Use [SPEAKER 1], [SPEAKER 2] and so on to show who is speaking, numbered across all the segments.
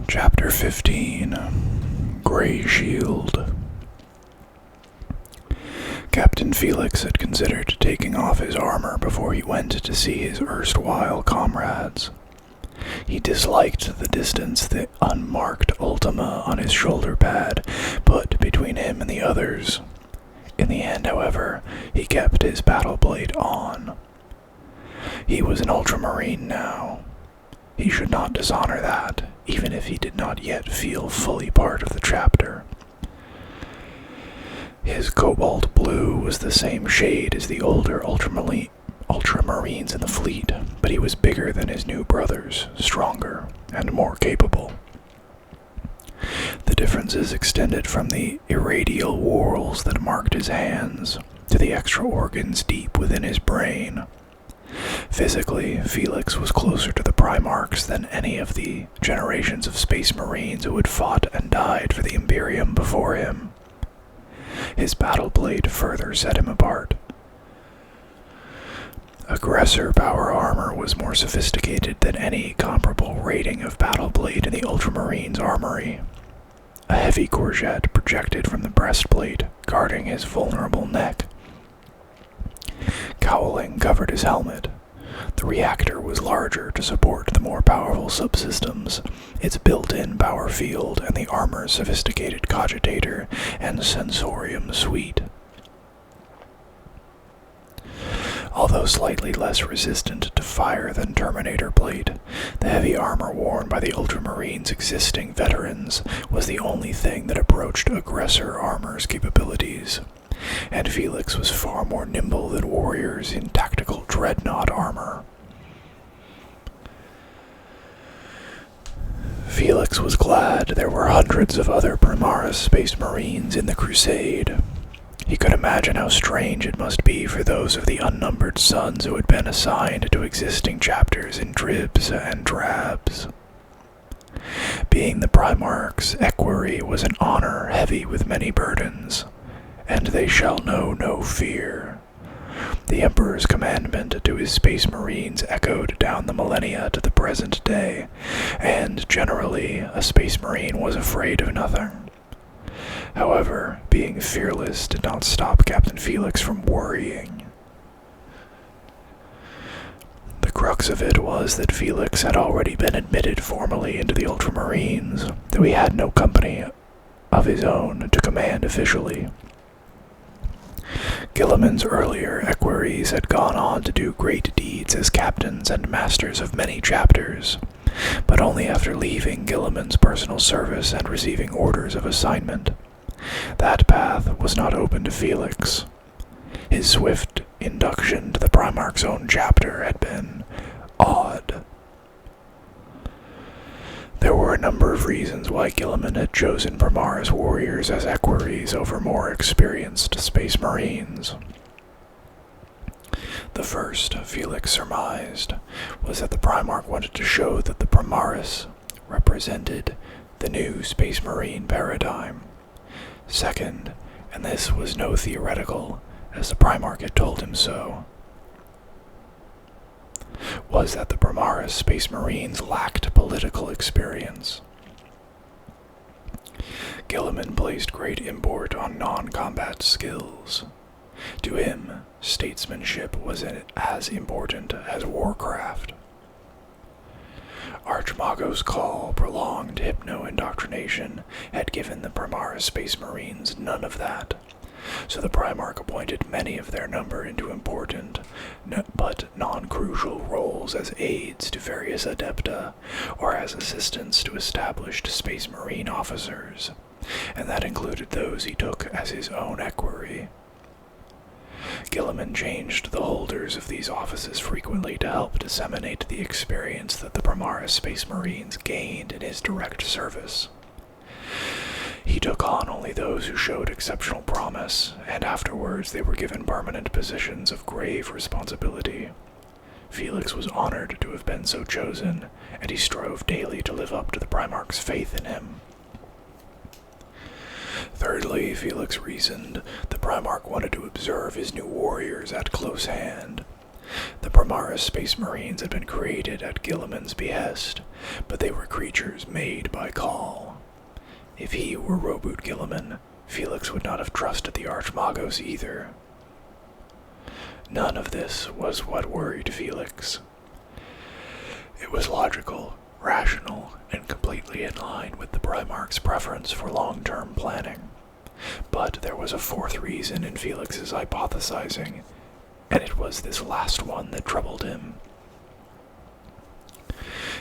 [SPEAKER 1] Chapter 15, Greyshield. Captain Felix had considered taking off his armor before he went to see his erstwhile comrades. He disliked the distance the unmarked Ultima on his shoulder pad put between him and the others. In the end, however, he kept his battle blade on. He was an ultramarine now. He should not dishonor that, even if he did not yet feel fully part of the chapter. His cobalt blue was the same shade as the older ultramarines in the fleet, but he was bigger than his new brothers, stronger, and more capable. The differences extended from the irradial whorls that marked his hands to the extra organs deep within his brain. Physically, Felix was closer to the primarchs than any of the generations of space marines who had fought and died for the Imperium before him. His battle blade further set him apart. Aggressor power armor was more sophisticated than any comparable rating of battle blade in the Ultramarines' armory. A heavy gorget projected from the breastplate, guarding his vulnerable neck. Cowling covered his helmet. The reactor was larger to support the more powerful subsystems, its built-in power field, and the armor's sophisticated cogitator and sensorium suite. Although slightly less resistant to fire than Terminator plate, the heavy armor worn by the Ultramarines' existing veterans was the only thing that approached aggressor armor's capabilities, and Felix was far more nimble than warriors in tactical dreadnought armor. Felix was glad there were hundreds of other Primaris Space Marines in the crusade. He could imagine how strange it must be for those of the unnumbered sons who had been assigned to existing chapters in dribs and drabs. Being the Primarch's equerry was an honor heavy with many burdens, and they shall know no fear. The Emperor's commandment to his space marines echoed down the millennia to the present day, and generally a space marine was afraid of nothing. However, being fearless did not stop Captain Felix from worrying. The crux of it was that Felix had already been admitted formally into the Ultramarines, though he had no company of his own to command officially. Guilliman's earlier equerries had gone on to do great deeds as captains and masters of many chapters, but only after leaving Guilliman's personal service and receiving orders of assignment. That path was not open to Felix. His swift induction to the Primarch's own chapter had been odd. There were a number of reasons why Guilliman had chosen Primaris warriors as equerries over more experienced space marines. The first, Felix surmised, was that the Primarch wanted to show that the Primaris represented the new space marine paradigm. Second, and this was no theoretical, as the Primarch had told him so, was that the Primaris Space Marines lacked political experience. Guilliman placed great import on non-combat skills. To him, statesmanship was as important as warcraft. Archmago's call, prolonged hypno-indoctrination, had given the Primaris Space Marines none of that, so the Primarch appointed many of their number into important, but non-crucial roles as aides to various adepta, or as assistants to established Space Marine officers, and that included those he took as his own equerry. Guilliman changed the holders of these offices frequently to help disseminate the experience that the Primaris Space Marines gained in his direct service. He took on only those who showed exceptional promise, and afterwards they were given permanent positions of grave responsibility. Felix was honored to have been so chosen, and he strove daily to live up to the Primarch's faith in him. Thirdly, Felix reasoned, the Primarch wanted to observe his new warriors at close hand. The Primaris Space Marines had been created at Guilliman's behest, but they were creatures made by Call. If he were Roboot Guilliman, Felix would not have trusted the Archmagos either. None of this was what worried Felix. It was logical, rational, and completely in line with the Primarch's preference for long-term planning. But there was a fourth reason in Felix's hypothesizing, and it was this last one that troubled him.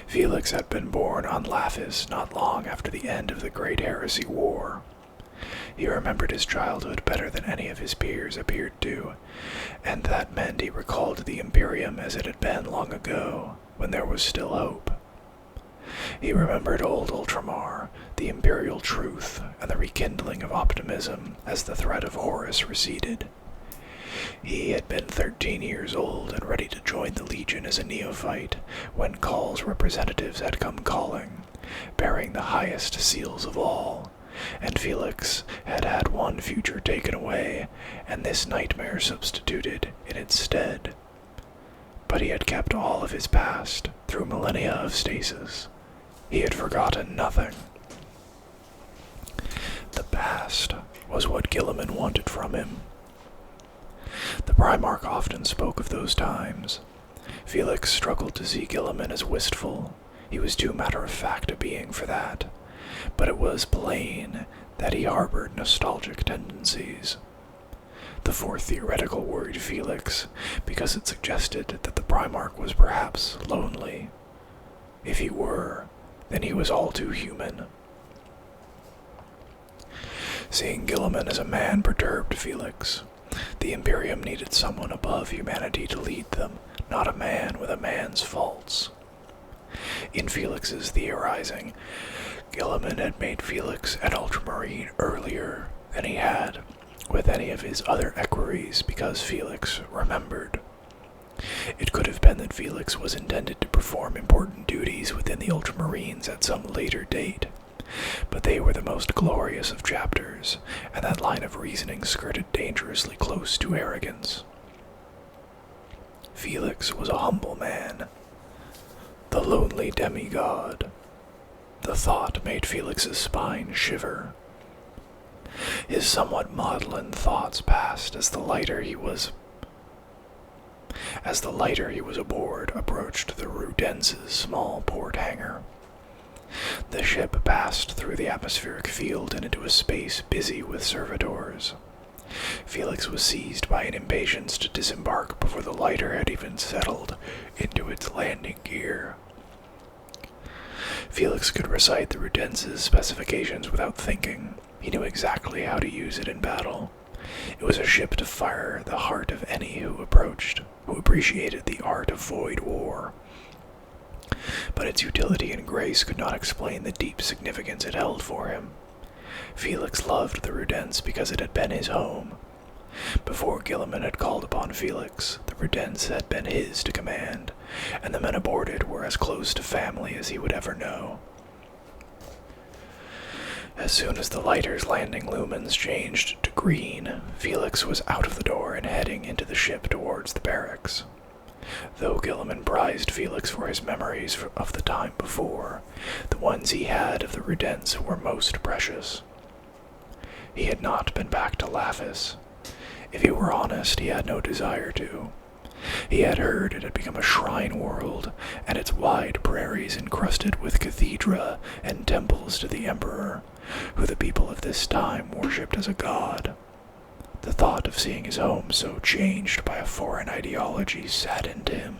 [SPEAKER 1] Felix had been born on Laphis not long after the end of the Great Heresy War. He remembered his childhood better than any of his peers appeared to, and that meant he recalled the Imperium as it had been long ago, when there was still hope. He remembered old Ultramar, the Imperial truth, and the rekindling of optimism as the threat of Horus receded. He had been 13 years old and ready to join the Legion as a neophyte when Call's representatives had come calling, bearing the highest seals of all, and Felix had had one future taken away and this nightmare substituted in its stead. But he had kept all of his past through millennia of stasis. He had forgotten nothing. The past was what Guilliman wanted from him. The Primarch often spoke of those times. Felix struggled to see Guilliman as wistful. He was too matter-of-fact a being for that. But it was plain that he harbored nostalgic tendencies. The fourth theoretical worried Felix, because it suggested that the Primarch was perhaps lonely. If he were, then he was all too human. Seeing Guilliman as a man perturbed Felix. The Imperium needed someone above humanity to lead them, not a man with a man's faults. In Felix's theorizing, Guilliman had made Felix an Ultramarine earlier than he had with any of his other equerries because Felix remembered. It could have been that Felix was intended to perform important duties within the Ultramarines at some later date, but they were the most glorious of chapters, and that line of reasoning skirted dangerously close to arrogance. Felix was a humble man, the lonely demi-god. The thought made Felix's spine shiver. His somewhat maudlin thoughts passed as the lighter he was aboard approached the Rudense's small port hangar. The ship passed through the atmospheric field and into a space busy with servitors. Felix was seized by an impatience to disembark before the lighter had even settled into its landing gear. Felix could recite the Rudense's specifications without thinking. He knew exactly how to use it in battle. It was a ship to fire the heart of any who approached, who appreciated the art of void war. But its utility and grace could not explain the deep significance it held for him. Felix loved the Rudense because it had been his home. Before Guilliman had called upon Felix, the Rudense had been his to command, and the men aboard it were as close to family as he would ever know. As soon as the lighter's landing lumens changed to green, Felix was out of the door and heading into the ship towards the barracks. Though Guilliman prized Felix for his memories of the time before, the ones he had of the Rudense were most precious. He had not been back to Laphis. If he were honest, he had no desire to. He had heard it had become a shrine world, and its wide prairies encrusted with cathedra and temples to the Emperor, who the people of this time worshipped as a god. The thought of seeing his home so changed by a foreign ideology saddened him.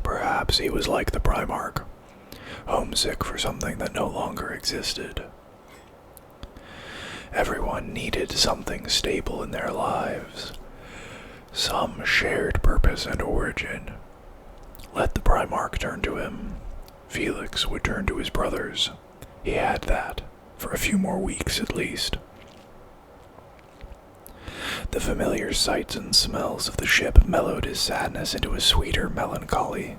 [SPEAKER 1] Perhaps he was like the Primarch, homesick for something that no longer existed. Everyone needed something stable in their lives, some shared purpose and origin. Let the Primarch turn to him. Felix would turn to his brothers. He had that, for a few more weeks at least. The familiar sights and smells of the ship mellowed his sadness into a sweeter melancholy.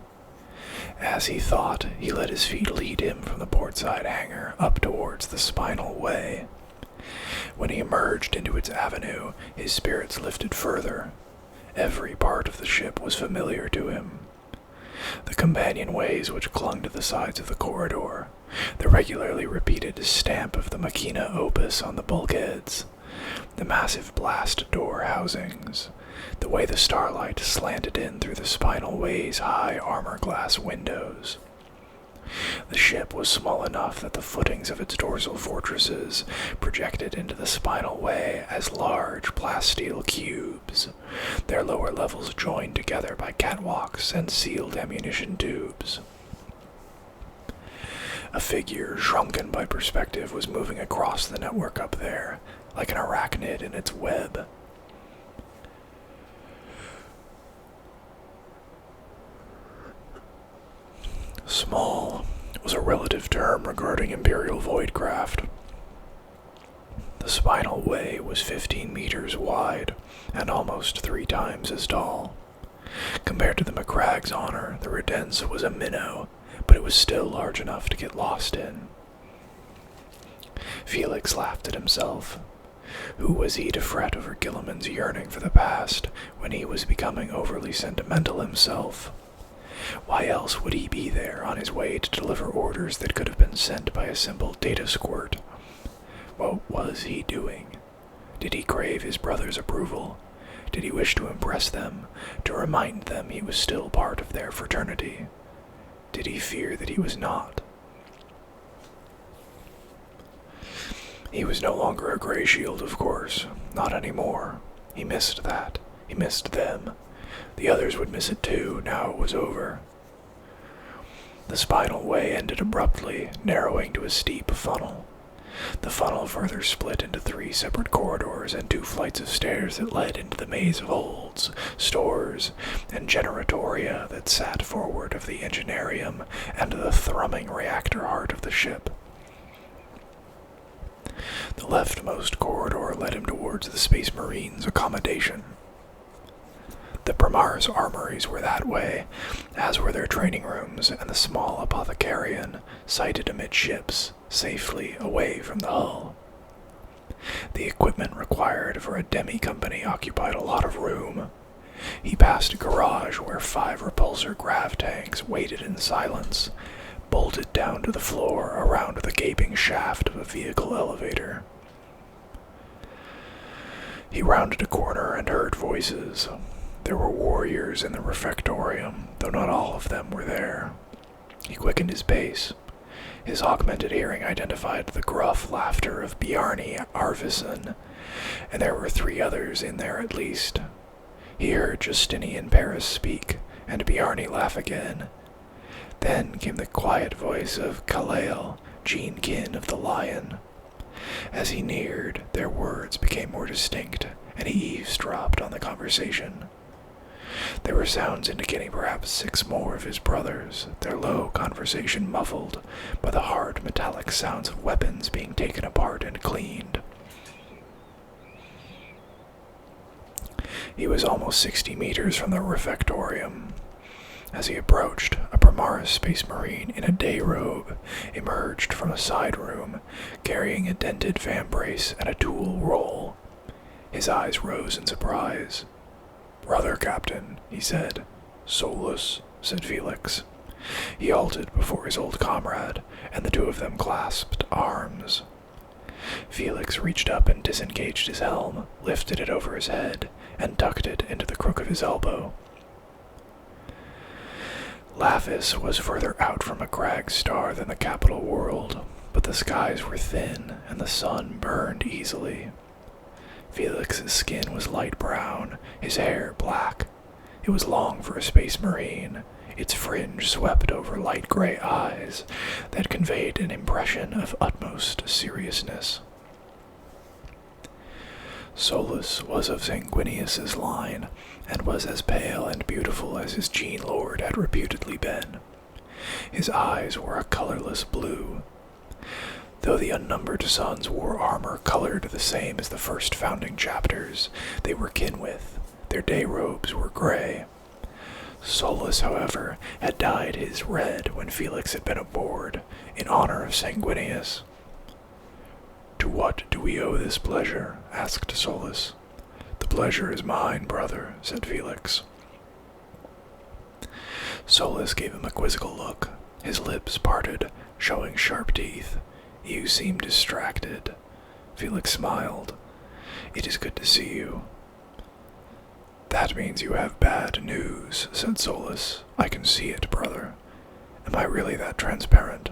[SPEAKER 1] As he thought, he let his feet lead him from the portside hangar up towards the Spinal Way. When he emerged into its avenue, his spirits lifted further. Every part of the ship was familiar to him. The companionways which clung to the sides of the corridor, the regularly repeated stamp of the machina opus on the bulkheads, the massive blast door housings, the way the starlight slanted in through the spinal way's high armor-glass windows. The ship was small enough that the footings of its dorsal fortresses projected into the spinal way as large plasteel cubes, their lower levels joined together by catwalks and sealed ammunition tubes. A figure, shrunken by perspective, was moving across the network up there, like an arachnid in its web. Small was a relative term regarding Imperial voidcraft. The spinal way was 15 meters wide and almost 3 times as tall. Compared to the McCragg's Honor, the Redense was a minnow, but it was still large enough to get lost in. Felix laughed at himself. Who was he to fret over Gilliman's yearning for the past when he was becoming overly sentimental himself? Why else would he be there on his way to deliver orders that could have been sent by a simple data squirt? What was he doing? Did he crave his brother's approval? Did he wish to impress them, to remind them he was still part of their fraternity? Did he fear that he was not? He was no longer a Greyshield, of course. Not anymore. He missed that. He missed them. The others would miss it too, now it was over. The spinal way ended abruptly, narrowing to a steep funnel. The funnel further split into 3 separate corridors and 2 flights of stairs that led into the maze of holds, stores, and generatoria that sat forward of the engineerium and the thrumming reactor heart of the ship. The leftmost corridor led him towards the Space Marines' accommodation. The Primarch's armories were that way, as were their training rooms and the small apothecarian, sited amidships, safely away from the hull. The equipment required for a demi-company occupied a lot of room. He passed a garage where 5 repulsor grav tanks waited in silence, bolted down to the floor around the gaping shaft of a vehicle elevator. He rounded a corner and heard voices. There were warriors in the refectorium, though not all of them were there. He quickened his pace. His augmented hearing identified the gruff laughter of Bjarni Arvidsson, and there were 3 others in there at least. He heard Justinian Paris speak, and Bjarni laugh again. Then came the quiet voice of Kalael, Jeankin of the Lion. As he neared, their words became more distinct, and he eavesdropped on the conversation. There were sounds indicating perhaps 6 more of his brothers, their low conversation muffled by the hard metallic sounds of weapons being taken apart and cleaned. He was almost 60 meters from the refectorium. As he approached, a Primarch Space Marine in a day robe emerged from a side room, carrying a dented vambrace and a tool roll. His eyes rose in surprise. "Brother, Captain," he said. "Solus," said Felix. He halted before his old comrade, and the 2 of them clasped arms. Felix reached up and disengaged his helm, lifted it over his head, and tucked it into the crook of his elbow. Laphis was further out from a crag star than the capital world, but the skies were thin and the sun burned easily. Felix's skin was light brown, his hair black. It was long for a space marine, its fringe swept over light gray eyes that conveyed an impression of utmost seriousness. Solus was of Sanguinius's line, and was as pale and beautiful as his Gene Lord had reputedly been. His eyes were a colorless blue. Though the unnumbered sons wore armor colored the same as the first founding chapters they were kin with, their day robes were gray. Solus, however, had dyed his red when Felix had been aboard, in honor of Sanguinius. To what do we owe this pleasure? Asked Solus. The pleasure is mine, brother, said Felix. Solus gave him a quizzical look. His lips parted, showing sharp teeth. You seem distracted. Felix smiled. It is good to see you. That means you have bad news, said Solus. I can see it, brother. Am I really that transparent?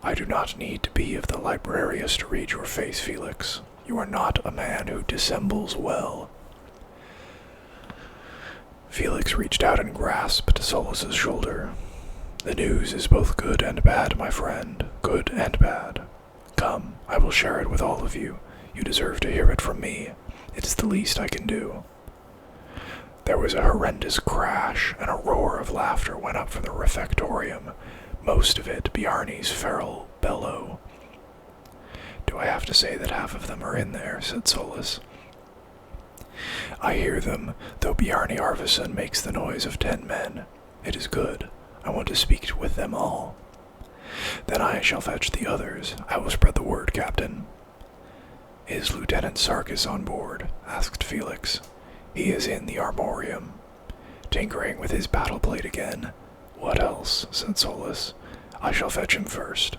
[SPEAKER 1] I do not need to be of the librarius to read your face, Felix. You are not a man who dissembles well. Felix reached out and grasped Solus's shoulder. The news is both good and bad, my friend. Good and bad. Come, I will share it with all of you. You deserve to hear it from me. It is the least I can do. There was a horrendous crash, and a roar of laughter went up from the refectorium, most of it Bjarne's feral bellow. Do I have to say that half of them are in there? Said Solus. I hear them, though Bjarne Arvidsson makes the noise of 10 men. It is good. I want to speak with them all. Then I shall fetch the others. I will spread the word, Captain. Is Lieutenant Sarkis on board? Asked Felix. He is in the armorium, tinkering with his battle plate again. What else? Said Solus. I shall fetch him first.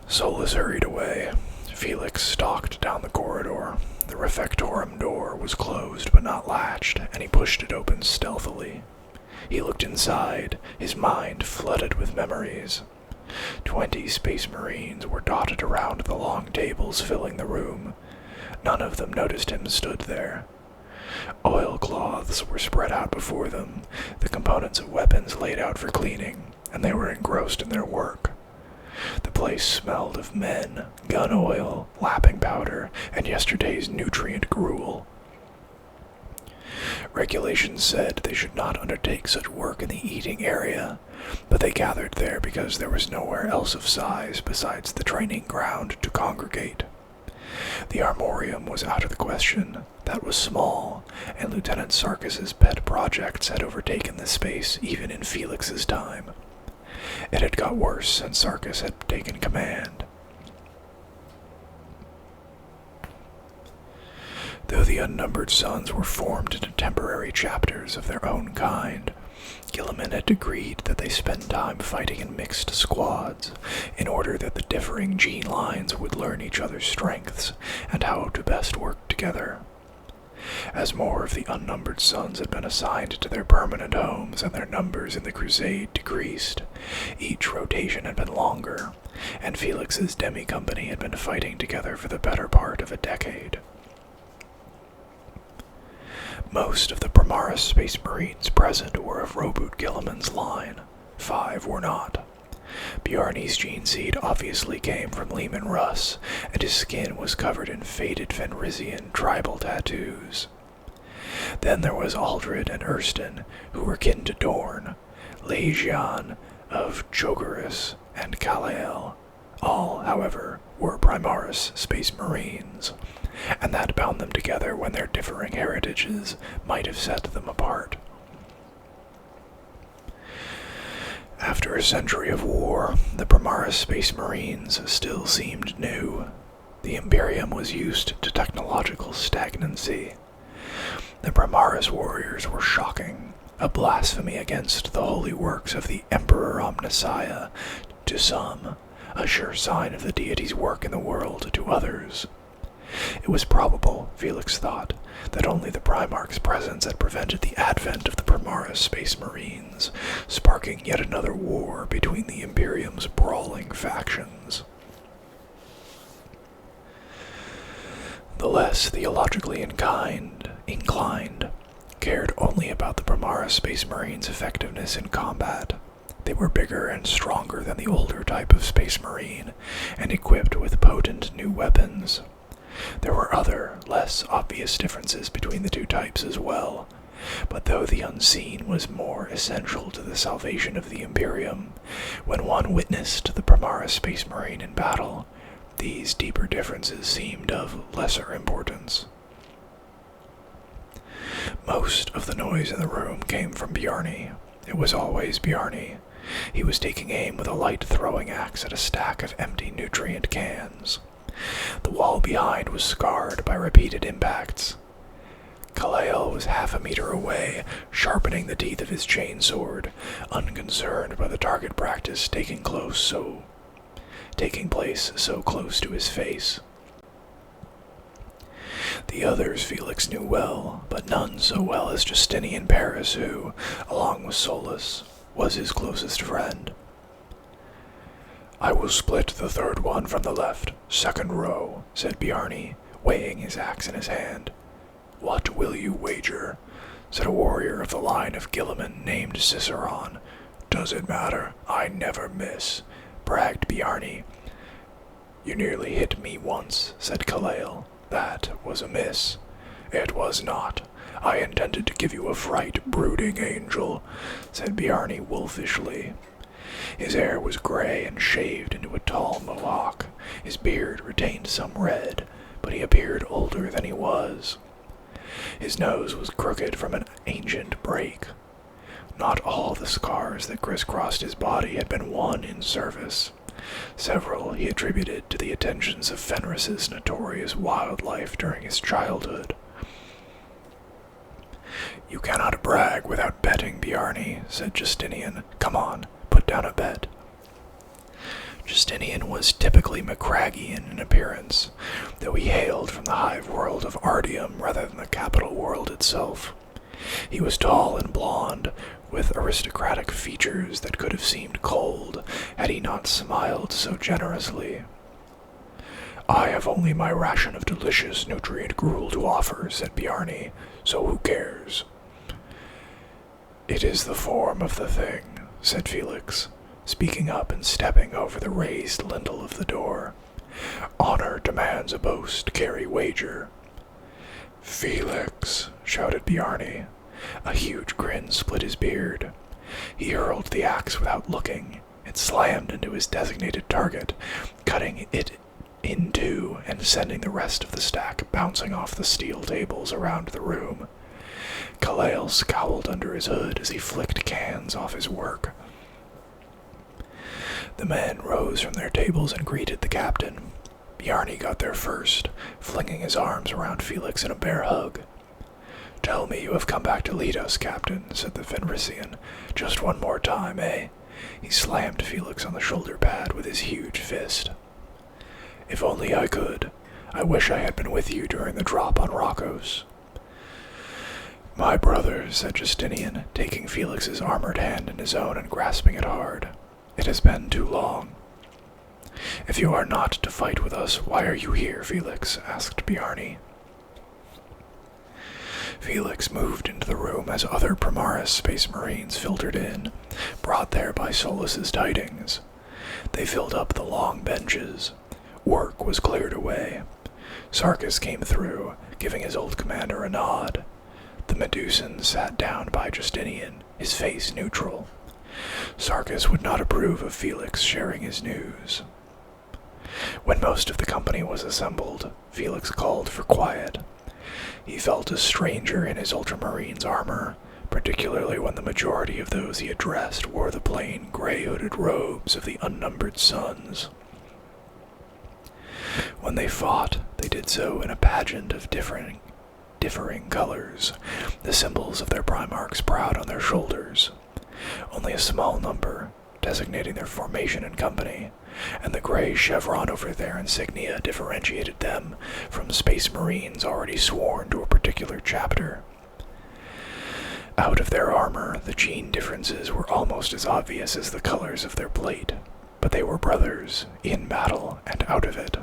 [SPEAKER 1] Solus hurried away. Felix stalked down the corridor. The refectorium door was closed but not latched, and he pushed it open stealthily. He looked inside, his mind flooded with memories. 20 space marines were dotted around the long tables filling the room. None of them noticed him stood there. Oilcloths were spread out before them, the components of weapons laid out for cleaning, and they were engrossed in their work. The place smelled of men, gun oil, lapping powder, and yesterday's nutrient gruel. Regulations said they should not undertake such work in the eating area, but they gathered there because there was nowhere else of size besides the training ground to congregate. The armorium was out of the question. That was small, and Lieutenant Sarkis's pet projects had overtaken the space even in Felix's time. It had got worse since Sarkis had taken command. Though the unnumbered sons were formed into temporary chapters of their own kind, Gilliman had agreed that they spend time fighting in mixed squads, in order that the differing gene lines would learn each other's strengths and how to best work together. As more of the unnumbered sons had been assigned to their permanent homes and their numbers in the crusade decreased, each rotation had been longer, and Felix's demi-company had been fighting together for the better part of a decade. Most of the Primaris Space Marines present were of Roboot Gilliman's line. 5 were not. Bjarne's gene seed obviously came from Lehman Russ, and his skin was covered in faded Fenrisian tribal tattoos. Then there was Aldred and Erston, who were kin to Dorn, Legion of Chogoris, and Kalael. All, however, were Primaris Space Marines, and that bound them together when their differing heritages might have set them apart. After a century of war, the Primaris Space Marines still seemed new. The Imperium was used to technological stagnancy. The Primaris warriors were shocking, a blasphemy against the holy works of the Emperor Omnissiah to some, a sure sign of the deity's work in the world to others. It was probable, Felix thought, that only the Primarch's presence had prevented the advent of the Primaris Space Marines, sparking yet another war between the Imperium's brawling factions. The less theologically inclined cared only about the Primaris Space Marines' effectiveness in combat. They were bigger and stronger than the older type of Space Marine, and equipped with potent new weapons. There were other, less obvious differences between the two types as well, but though the unseen was more essential to the salvation of the Imperium, when one witnessed the Primaris Space Marine in battle, these deeper differences seemed of lesser importance. Most of the noise in the room came from Bjarne. It was always Bjarne. He was taking aim with a light throwing axe at a stack of empty nutrient cans. The wall behind was scarred by repeated impacts. Kalael was half a meter away, sharpening the teeth of his chainsword, unconcerned by the target practice taking place so close to his face. The others Felix knew well, but none so well as Justinian Paris, who, along with Solus, was his closest friend. "I will split the third one from the left, second row," said Bjarni, weighing his axe in his hand. "What will you wager?" said a warrior of the line of Gilliman named Ciceron. "Does it matter? I never miss," bragged Bjarni. "You nearly hit me once," said Kalael. "That was a miss." "It was not. I intended to give you a fright, brooding angel," said Bjarni wolfishly. His hair was gray and shaved into a tall mohawk. His beard retained some red, but he appeared older than he was. His nose was crooked from an ancient break. Not all the scars that crisscrossed his body had been won in service. Several he attributed to the attentions of Fenris's notorious wildlife during his childhood. "You cannot brag without betting, Bjarni," said Justinian. "Come on, put down a bet." Justinian was typically Macraggian in appearance, though he hailed from the hive world of Ardium rather than the capital world itself. He was tall and blond, with aristocratic features that could have seemed cold had he not smiled so generously. "I have only my ration of delicious nutrient gruel to offer," said Bjarni, "so who cares?" "It is the form of the thing," said Felix, speaking up and stepping over the raised lintel of the door. "Honor demands a boast, carry wager." "Felix," shouted Bjarni. A huge grin split his beard. He hurled the axe without looking. It slammed into his designated target, cutting it in two and sending the rest of the stack bouncing off the steel tables around the room. Kalael scowled under his hood as he flicked cans off his work. The men rose from their tables and greeted the captain. Bjarni got there first, flinging his arms around Felix in a bear hug. "Tell me you have come back to lead us, Captain," said the Fenrisian. "Just one more time, eh?" He slammed Felix on the shoulder pad with his huge fist. "If only I could. I wish I had been with you during the drop on Rhokkos." "My brother," said Justinian, taking Felix's armored hand in his own and grasping it hard. "It has been too long." "If you are not to fight with us, why are you here, Felix?" asked Bjarni. Felix moved into the room as other Primaris Space Marines filtered in, brought there by Solus's tidings. They filled up the long benches. Work was cleared away. Sarkis came through, giving his old commander a nod. The Medusan sat down by Justinian, his face neutral. Sarkis would not approve of Felix sharing his news. When most of the company was assembled, Felix called for quiet. He felt a stranger in his Ultramarine's armor, particularly when the majority of those he addressed wore the plain gray-hooded robes of the unnumbered suns. When they fought, they did so in a pageant of differing colors, the symbols of their primarchs proud on their shoulders. Only a small number, designating their formation and company, and the gray chevron over their insignia differentiated them from Space Marines already sworn to a particular chapter. Out of their armor, the gene differences were almost as obvious as the colors of their plate, but they were brothers, in battle and out of it.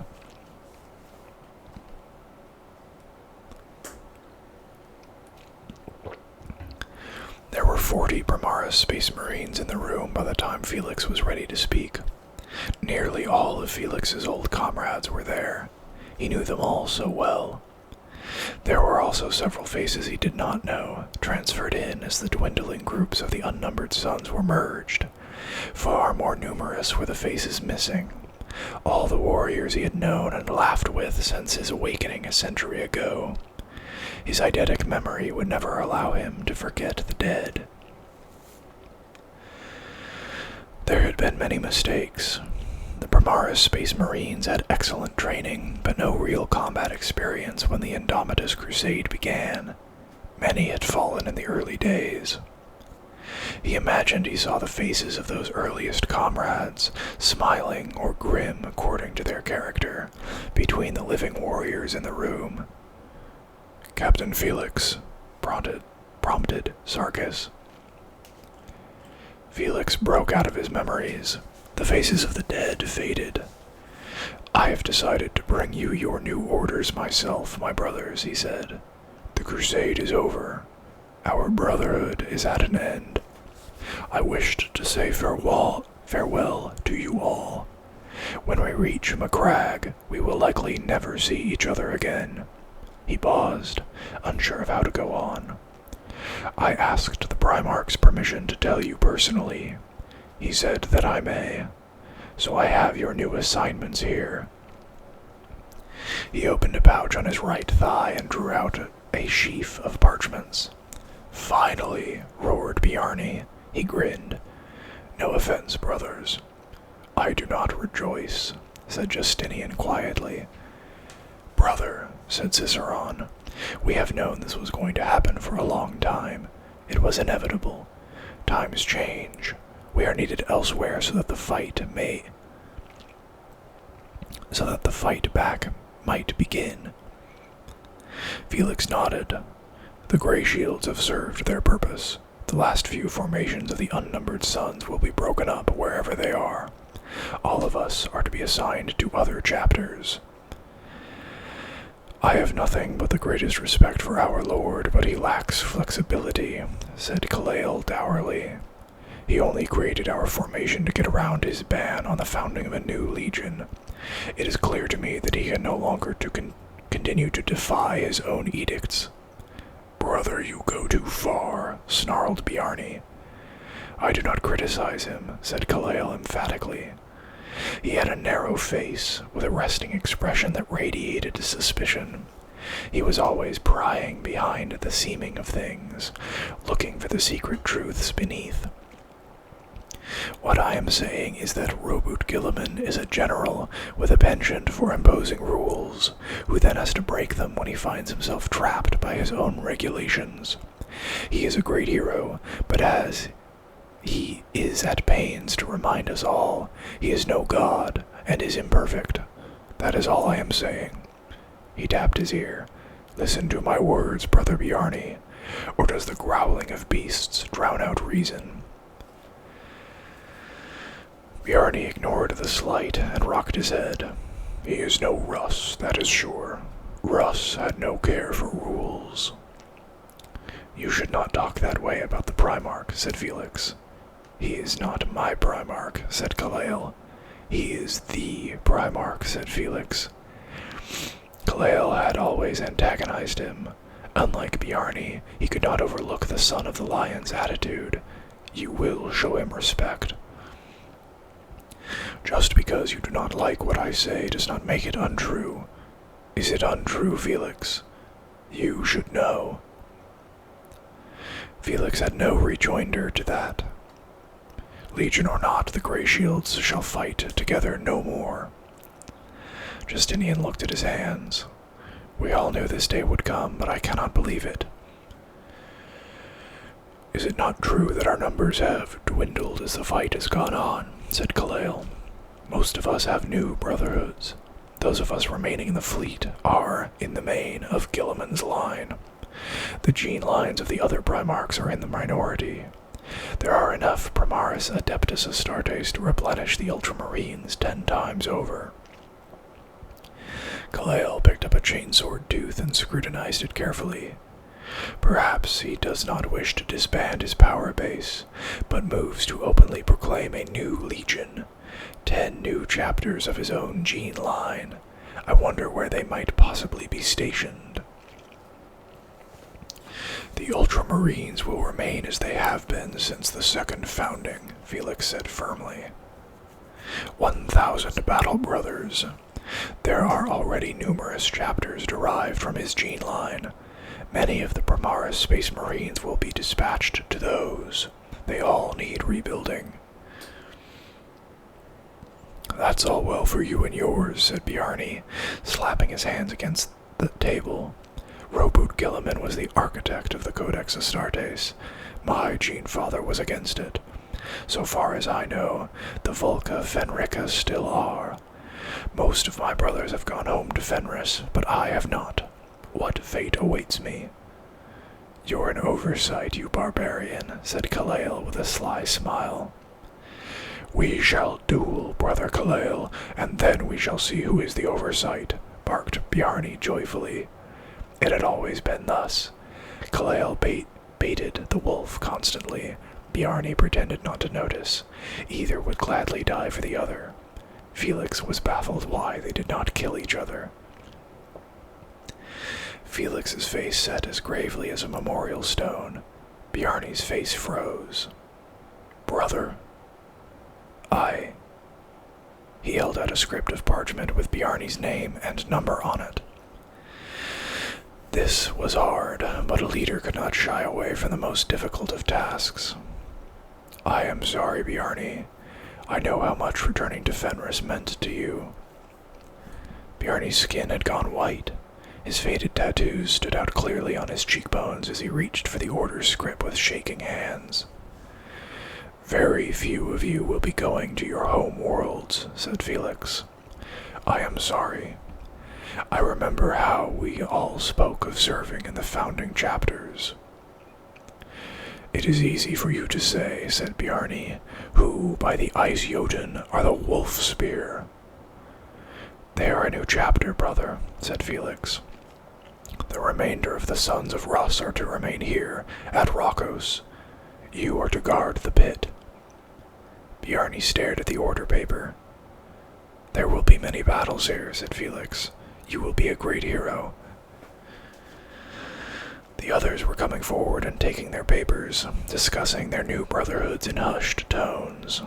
[SPEAKER 1] There were 40 Primaris Space Marines in the room by the time Felix was ready to speak. Nearly all of Felix's old comrades were there. He knew them all so well. There were also several faces he did not know, transferred in as the dwindling groups of the unnumbered suns were merged. Far more numerous were the faces missing. All the warriors he had known and laughed with since his awakening a century ago. His eidetic memory would never allow him to forget the dead. There had been many mistakes. The Primaris Space Marines had excellent training, but no real combat experience when the Indomitus Crusade began. Many had fallen in the early days. He imagined he saw the faces of those earliest comrades, smiling or grim according to their character, between the living warriors in the room. "Captain Felix," prompted Sarkis. Felix broke out of his memories. The faces of the dead faded. "I have decided to bring you your new orders myself, my brothers," he said. "The crusade is over. Our brotherhood is at an end. I wished to say farewell to you all. When we reach Macragge, we will likely never see each other again." He paused, unsure of how to go on. "I asked the Primarch's permission to tell you personally. He said that I may. So I have your new assignments here." He opened a pouch on his right thigh and drew out a sheaf of parchments. "Finally," roared Bjarni. He grinned. "No offense, brothers." "I do not rejoice," said Justinian quietly. "Brother," said Ciceron, "we have known this was going to happen for a long time. It was inevitable. Times change. We are needed elsewhere so that the fight back might begin." Felix nodded. "The Greyshields have served their purpose. The last few formations of the unnumbered suns will be broken up wherever they are. All of us are to be assigned to other chapters. I have nothing but the greatest respect for our lord, but he lacks flexibility," said Kalael dourly. "He only created our formation to get around his ban on the founding of a new legion. It is clear to me that he can no longer continue to defy his own edicts." "Brother, you go too far," snarled Bjarni. "I do not criticize him," said Kalael emphatically. He had a narrow face, with a resting expression that radiated suspicion. He was always prying behind the seeming of things, looking for the secret truths beneath. "What I am saying is that Robert Gilliman is a general with a penchant for imposing rules, who then has to break them when he finds himself trapped by his own regulations. He is a great hero, but as he is at pains to remind us all, he is no god and is imperfect. That is all I am saying." He tapped his ear. "Listen to my words, Brother Bjarni, or does the growling of beasts drown out reason?" Bjarni ignored the slight and rocked his head. "He is no Russ, that is sure. Russ had no care for rules." "You should not talk that way about the Primarch," said Felix. "He is not my Primarch," said Kalael. "He is the Primarch," said Felix. Kalael had always antagonized him. Unlike Bjarni, he could not overlook the Son of the Lion's attitude. You will show him respect. "Just because you do not like what I say does not make it untrue. Is it untrue, Felix? You should know." Felix had no rejoinder to that. "Legion or not, the Greyshields shall fight together no more." Justinian looked at his hands. "We all knew this day would come, but I cannot believe it." "Is it not true that our numbers have dwindled as the fight has gone on?" said Kalael. "Most of us have new brotherhoods. Those of us remaining in the fleet are, in the main, of Gilliman's line. The gene lines of the other Primarchs are in the minority. There are enough Primaris Adeptus Astartes to replenish the Ultramarines 10 times over." Kalael picked up a chainsword tooth and scrutinized it carefully. Perhaps he does not wish to disband his power base, but moves to openly proclaim a new legion, 10 new chapters of his own gene line. I wonder where they might possibly be stationed. "The Ultramarines will remain as they have been since the second founding," Felix said firmly. 1,000 battle brothers. There are already numerous chapters derived from his gene line. Many of the Primaris Space Marines will be dispatched to those. They all need rebuilding. That's all well for you and yours, said Bjarni, slapping his hands against the table. Roboot Gilliman was the architect of the Codex Astartes. My gene-father was against it. So far as I know, the Volca Fenricas still are. Most of my brothers have gone home to Fenris, but I have not. What fate awaits me? You're an oversight, you barbarian, said Kalael with a sly smile. We shall duel, brother Kalael, and then we shall see who is the oversight, barked Bjarni joyfully. It had always been thus. Kalael baited the wolf constantly. Bjarni pretended not to notice. Either would gladly die for the other. Felix was baffled why they did not kill each other. Felix's face set as gravely as a memorial stone. Bjarni's face froze. Brother. He held out a script of parchment with Bjarni's name and number on it. This was hard, but a leader could not shy away from the most difficult of tasks. I am sorry, Bjarni. I know how much returning to Fenris meant to you. Bjarni's skin had gone white. His faded tattoos stood out clearly on his cheekbones as he reached for the order script with shaking hands. Very few of you will be going to your home worlds, said Felix. I am sorry. I remember how we all spoke of serving in the founding chapters. It is easy for you to say, said Bjarni, who, by the Ice Jotun, are the Wolf Spear. They are a new chapter, brother, said Felix. The remainder of the Sons of Rus are to remain here, at Rhokkos. You are to guard the pit. Bjarni stared at the order paper. There will be many battles here, said Felix. You will be a great hero. The others were coming forward and taking their papers, discussing their new brotherhoods in hushed tones.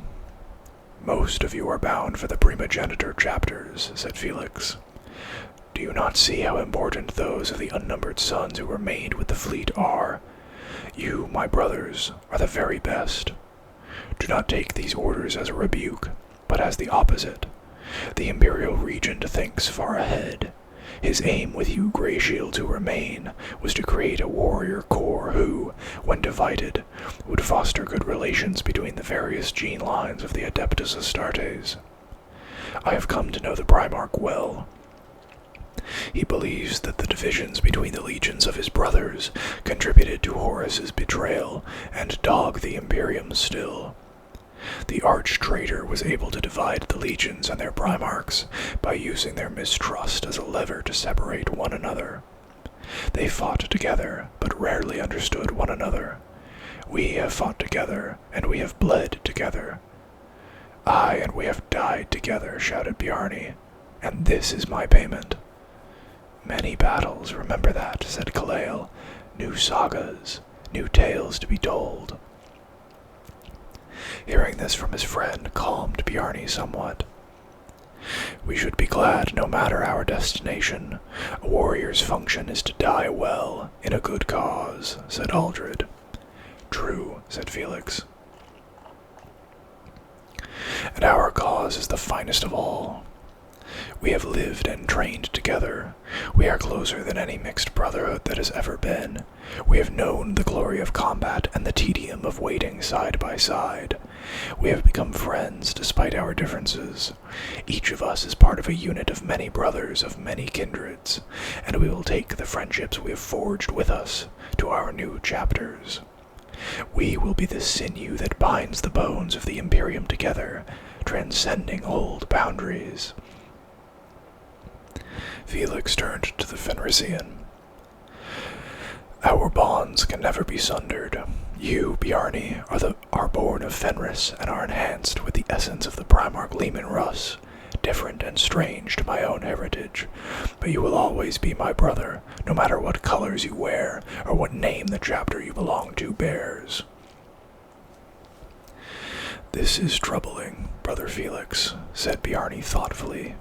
[SPEAKER 1] Most of you are bound for the primogenitor chapters, said Felix. Do you not see how important those of the unnumbered sons who remained with the fleet are? You, my brothers, are the very best. Do not take these orders as a rebuke, but as the opposite. The Imperial Regent thinks far ahead. His aim with you Greyshields who remain was to create a warrior corps who, when divided, would foster good relations between the various gene lines of the Adeptus Astartes. I have come to know the Primarch well. He believes that the divisions between the legions of his brothers contributed to Horus's betrayal and dog the Imperium still. The arch-traitor was able to divide the legions and their primarchs by using their mistrust as a lever to separate one another. They fought together, but rarely understood one another. We have fought together, and we have bled together. Aye, and we have died together, shouted Bjarni, and this is my payment. Many battles, remember that, said Kalael. New sagas, new tales to be told. Hearing this from his friend calmed Bjarni somewhat. We should be glad no matter our destination. A warrior's function is to die well, in a good cause, said Aldred. True, said Felix. And our cause is the finest of all. We have lived and trained together. We are closer than any mixed brotherhood that has ever been. We have known the glory of combat and the tedium of waiting side by side. We have become friends despite our differences. Each of us is part of a unit of many brothers of many kindreds, and we will take the friendships we have forged with us to our new chapters. We will be the sinew that binds the bones of the Imperium together, transcending old boundaries. Felix turned to the Fenrisian. Our bonds can never be sundered. You, Bjarni, are born of Fenris and are enhanced with the essence of the Primarch Leman Russ, different and strange to my own heritage, but you will always be my brother, no matter what colors you wear or what name the chapter you belong to bears. This is troubling, Brother Felix, said Bjarni thoughtfully.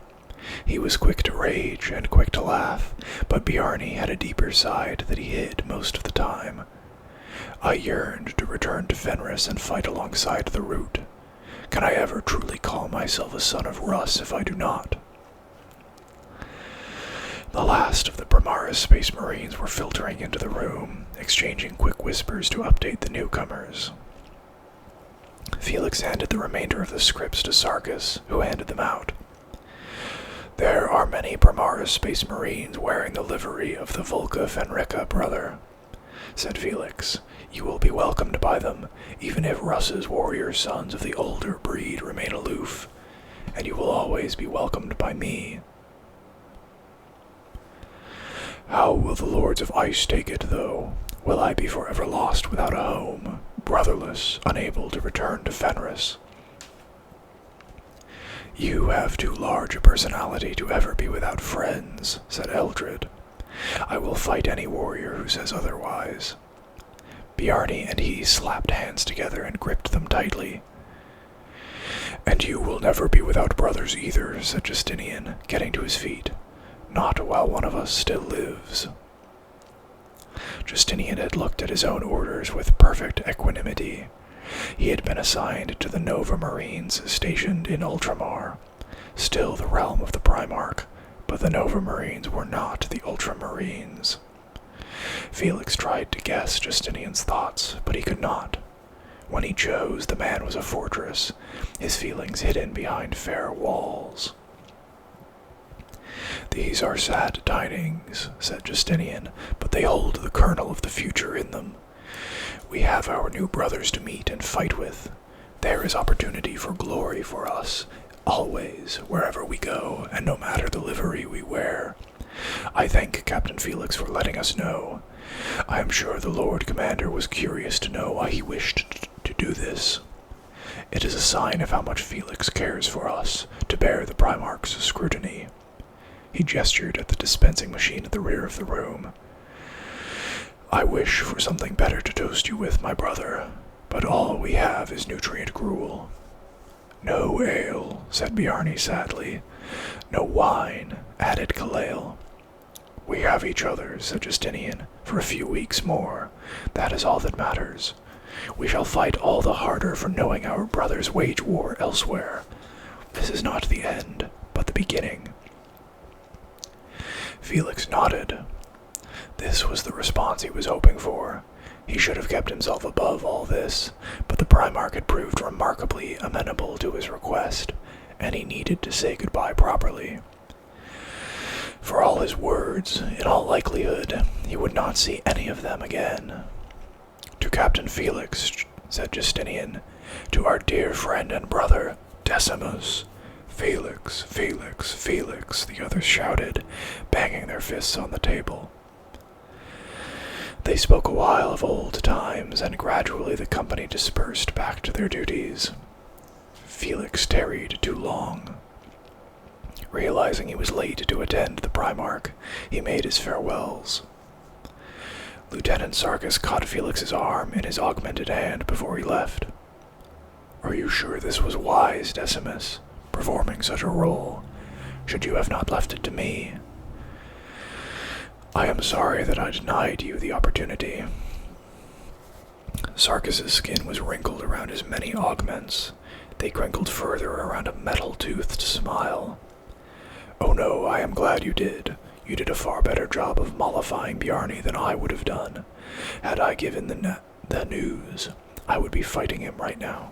[SPEAKER 1] He was quick to rage and quick to laugh, but Bjarni had a deeper side that he hid most of the time. I yearned to return to Fenris and fight alongside the Root. Can I ever truly call myself a son of Russ if I do not? The last of the Primaris Space Marines were filtering into the room, exchanging quick whispers to update the newcomers. Felix handed the remainder of the scripts to Sarkis, who handed them out. There are many Primaris Space Marines wearing the livery of the Volca Fenrica brother, said Felix. You will be welcomed by them, even if Russ's warrior sons of the older breed remain aloof, and you will always be welcomed by me. How will the Lords of Ice take it, though? Will I be forever lost without a home, brotherless, unable to return to Fenris? You have too large a personality to ever be without friends, said Eldred. I will fight any warrior who says otherwise. Bjarni and he slapped hands together and gripped them tightly. And you will never be without brothers either, said Justinian, getting to his feet. Not while one of us still lives. Justinian had looked at his own orders with perfect equanimity. He had been assigned to the Nova Marines stationed in Ultramar, still the realm of the Primarch, but the Nova Marines were not the Ultramarines. Felix tried to guess Justinian's thoughts, but he could not. When he chose, the man was a fortress, his feelings hidden behind fair walls. These are sad tidings, said Justinian, but they hold the kernel of the future in them. We have our new brothers to meet and fight with. There is opportunity for glory for us, always, wherever we go, and no matter the livery we wear. I thank Captain Felix for letting us know. I am sure the Lord Commander was curious to know why he wished to do this. It is a sign of how much Felix cares for us, to bear the Primarch's scrutiny. He gestured at the dispensing machine at the rear of the room. I wish for something better to toast you with, my brother, but all we have is nutrient gruel. No ale, said Bjarni sadly. No wine, added Kalale. We have each other, said Justinian, for a few weeks more. That is all that matters. We shall fight all the harder for knowing our brothers wage war elsewhere. This is not the end, but the beginning. Felix nodded. This was the response he was hoping for. He should have kept himself above all this, but the Primarch had proved remarkably amenable to his request, and he needed to say goodbye properly. For all his words, in all likelihood, he would not see any of them again. To Captain Felix, said Justinian, to our dear friend and brother, Decimus. Felix, Felix, Felix, the others shouted, banging their fists on the table. They spoke a while of old times, and gradually the company dispersed back to their duties. Felix tarried too long. Realizing he was late to attend the Primarch, he made his farewells. Lieutenant Sarkis caught Felix's arm in his augmented hand before he left. Are you sure this was wise, Decimus, performing such a role? Should you have not left it to me? I am sorry that I denied you the opportunity. Sarkis's skin was wrinkled around his many augments. They crinkled further around a metal-toothed smile. Oh no, I am glad you did. You did a far better job of mollifying Bjarni than I would have done. Had I given the news, I would be fighting him right now.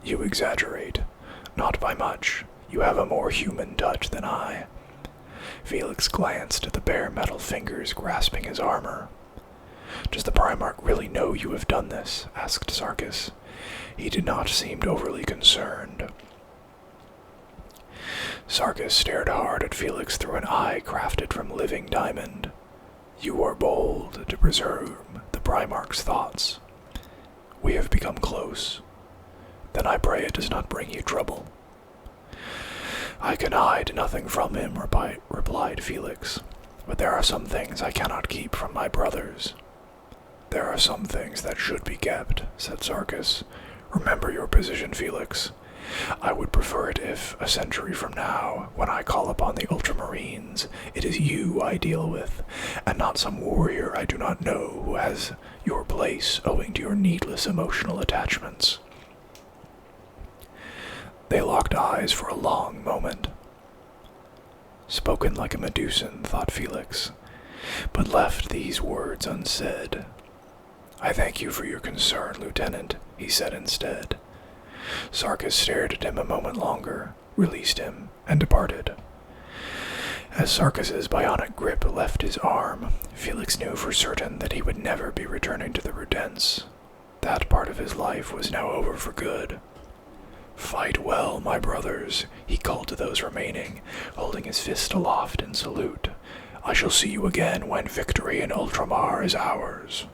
[SPEAKER 1] You exaggerate. Not by much. You have a more human touch than I. Felix glanced at the bare metal fingers grasping his armor. Does the Primarch really know you have done this? Asked Sarkis. He did not seem overly concerned. Sarkis stared hard at Felix through an eye crafted from living diamond. You are bold to preserve the Primarch's thoughts. We have become close. Then I pray it does not bring you trouble. I can hide nothing from him, replied Felix, but there are some things I cannot keep from my brothers. There are some things that should be kept, said Sarkis. Remember your position, Felix. I would prefer it if, a century from now, when I call upon the Ultramarines, it is you I deal with, and not some warrior I do not know who has your place owing to your needless emotional attachments. They locked eyes for a long moment. Spoken like a Medusan, thought Felix, but left these words unsaid. I thank you for your concern, Lieutenant, he said instead. Sarkis stared at him a moment longer, released him, and departed. As Sarkis's bionic grip left his arm, Felix knew for certain that he would never be returning to the Rudents. That part of his life was now over for good. Fight well, my brothers, he called to those remaining, holding his fist aloft in salute. I shall see you again when victory in Ultramar is ours.